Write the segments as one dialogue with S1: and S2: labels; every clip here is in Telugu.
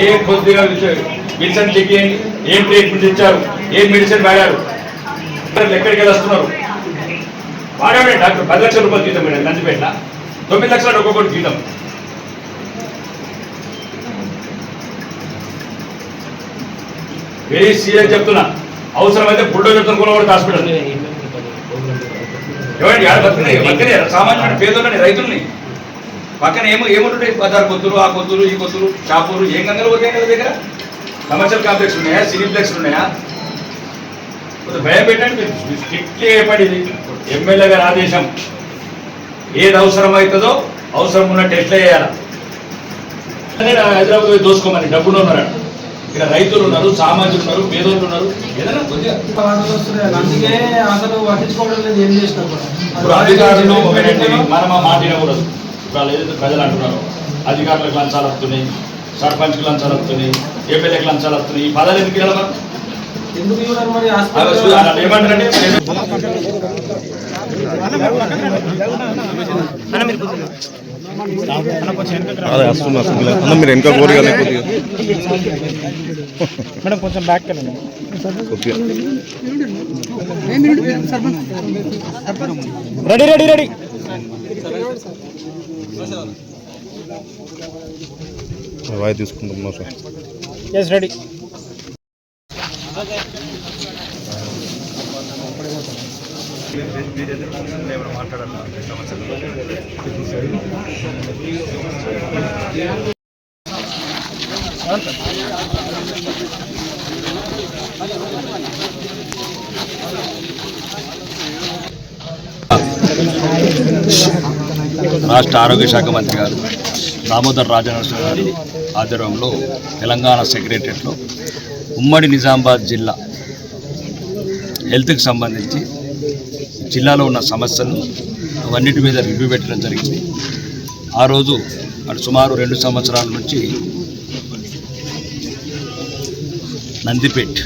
S1: ఏ కొద్దిగా విల్సన్ చెక్ చేయండి, ఏం ట్రీట్మెంట్ ఇచ్చారు, ఏం మెడిసిన్ వాడారు, ఎక్కడికి వెళ్ళి వస్తున్నారు. వాడాడే డాక్టర్ 10 లక్షల రూపాయలు జీతం పెట్టారు నందిపేట, 9 లక్షలు ఒక్కొక్కటి జీతం. వెరీ సీరియస్ చెప్తున్నా. అవసరమైతే బుల్డోజర్తో కూడా హాస్పిటల్ ఎవరండి బతికే సామాన్యమైన పేదలని రైతుల్ని పక్కన ఏముంటుంటాయి, 16 కొత్తులు, ఆ కొత్తులు, ఈ కొత్తులు, షాపూరు, ఏం గంగలు పోతాయి కదా దగ్గర. కమర్షియల్ కాంప్లెక్స్ ఉన్నాయా, సినీప్లెక్స్ ఉన్నాయా? కొంచెం భయం పెట్టండి. స్ట్రిక్ట్లీ ఏర్పడింది ఎమ్మెల్యే గారి ఆదేశం. ఏది అవసరమవుతుందో అవసరం ఉన్నట్టు ఎట్లా చేయాలి. హైదరాబాద్ పోయి దోసుకోమని డబ్బులు ఉన్నారు. ఇక్కడ రైతులు ఉన్నారు, సామాజికులు ఉన్నారు, పేదోళ్ళు ఉన్నారు. ఏదైనా కొద్దిగా ఇప్పుడు అధికారులు మనం ఆ మాట వినకూడదు. ఇప్పుడు ఏదైతే ప్రజలు అంటున్నారు అధికారులకు లంచాలు వస్తున్నాయి, సర్పంచ్కి లంచాలు వస్తున్నాయి, ఎమ్మెల్యేకి లంచాలు వస్తున్నాయి. ఈ పదాలు ఎందుకు వెళ్ళాలి? ఏమంటారంటే
S2: మీరు వెనక కోరిగా
S3: మేడం కొంచెం బ్యాక్ వెళ్ళండి. రెడీ రెడీ రెడీ
S2: వాయి తీసుకుంటున్నా సార్.
S3: Yes ready.
S1: రాష్ట్ర ఆరోగ్య శాఖ మంత్రి గారు దామోదర్ రాజనరసింహ గారి ఆధ్వర్యంలో తెలంగాణ సెక్రటరియట్లో ఉమ్మడి నిజామాబాద్ జిల్లా హెల్త్కి సంబంధించి జిల్లాలో ఉన్న సమస్యలు అవన్నిటి మీద రివ్యూ పెట్టడం జరిగింది. ఆ రోజు అటు సుమారు 2 సంవత్సరాల నుంచి నందిపేట్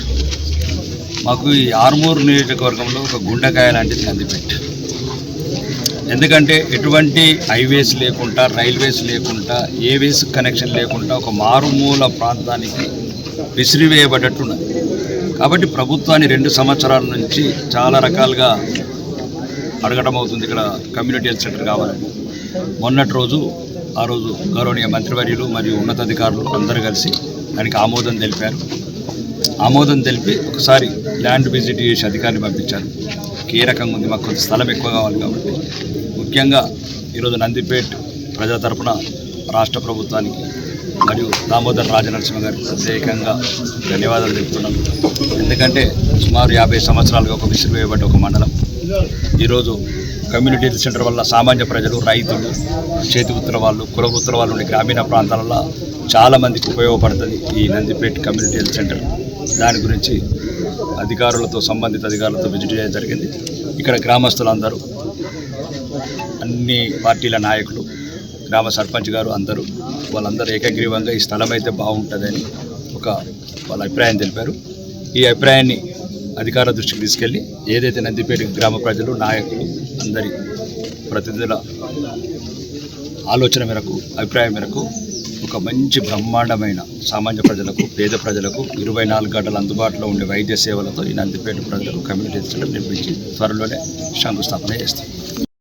S1: మాకు ఈ ఆర్మూరు నియోజకవర్గంలో ఒక గుండెకాయ లాంటిది నందిపేట్. ఎందుకంటే ఎటువంటి హైవేస్ లేకుండా, రైల్వేస్ లేకుండా, ఏ వేస్ కనెక్షన్ లేకుండా ఒక మారుమూల ప్రాంతానికి విసిరివేయబడ్డట్టున్నది. కాబట్టి ప్రభుత్వాన్ని 2 సంవత్సరాల నుంచి చాలా రకాలుగా అడగడం అవుతుంది ఇక్కడ కమ్యూనిటీ హెల్త్ సెంటర్ కావాలని. మొన్నటి రోజు ఆ రోజు గౌరవనీయ మంత్రివర్యులు మరియు ఉన్నతాధికారులు అందరూ కలిసి దానికి ఆమోదం తెలిపారు. ఆమోదం తెలిపి ఒకసారి ల్యాండ్ విజిట్ చేసి అధికారిని పంపించారు. ఏ రకంగా ఉంది, మాకు కొంత స్థలం ఎక్కువ కావాలి కాబట్టి. ముఖ్యంగా ఈరోజు నందిపేట్ ప్రజల తరపున రాష్ట్ర ప్రభుత్వానికి మరియు దామోదర్ రాజనరసింహ గారికి ప్రత్యేకంగా ధన్యవాదాలు తెలుపుతున్నాం. ఎందుకంటే సుమారు 50 సంవత్సరాలుగా ఒక విసిరివేయబడ్డ ఒక మండలం ఈరోజు కమ్యూనిటీ హెల్త్ సెంటర్ వల్ల సామాన్య ప్రజలు, రైతులు, చేతి వృత్తుల వాళ్ళు, కుల వృత్తుల వాళ్ళు ఉండే గ్రామీణ ప్రాంతాలలో చాలామందికి ఉపయోగపడుతుంది ఈ నందిపేట్ కమ్యూనిటీ హెల్త్ సెంటర్. దాని గురించి అధికారులతో, సంబంధిత అధికారులతో విజిట్ చేయడం జరిగింది. ఇక్కడ గ్రామస్తులందరూ, అన్ని పార్టీల నాయకులు, గ్రామ సర్పంచ్ గారు అందరూ వాళ్ళందరూ ఏకగ్రీవంగా ఈ స్థలం అయితే బాగుంటుందని వాళ్ళ అభిప్రాయం తెలిపారు. ఈ అభిప్రాయాన్ని అధికారుల దృష్టికి తీసుకెళ్ళి ఏదైతే నందిపేట గ్రామ ప్రజలు, నాయకులు, అందరి ప్రతినిధుల ఆలోచన మేరకు, అభిప్రాయం మేరకు ఒక మంచి బ్రహ్మాండమైన సామాన్య ప్రజలకు, పేద ప్రజలకు 24 గంటలు అందుబాటులో ఉండే వైద్య సేవలతో ఈ నందిపేట ప్రజలకు కమ్యూనిటీ సెంటర్ నిర్మించి త్వరలోనే శంకుస్థాపన చేస్తాం.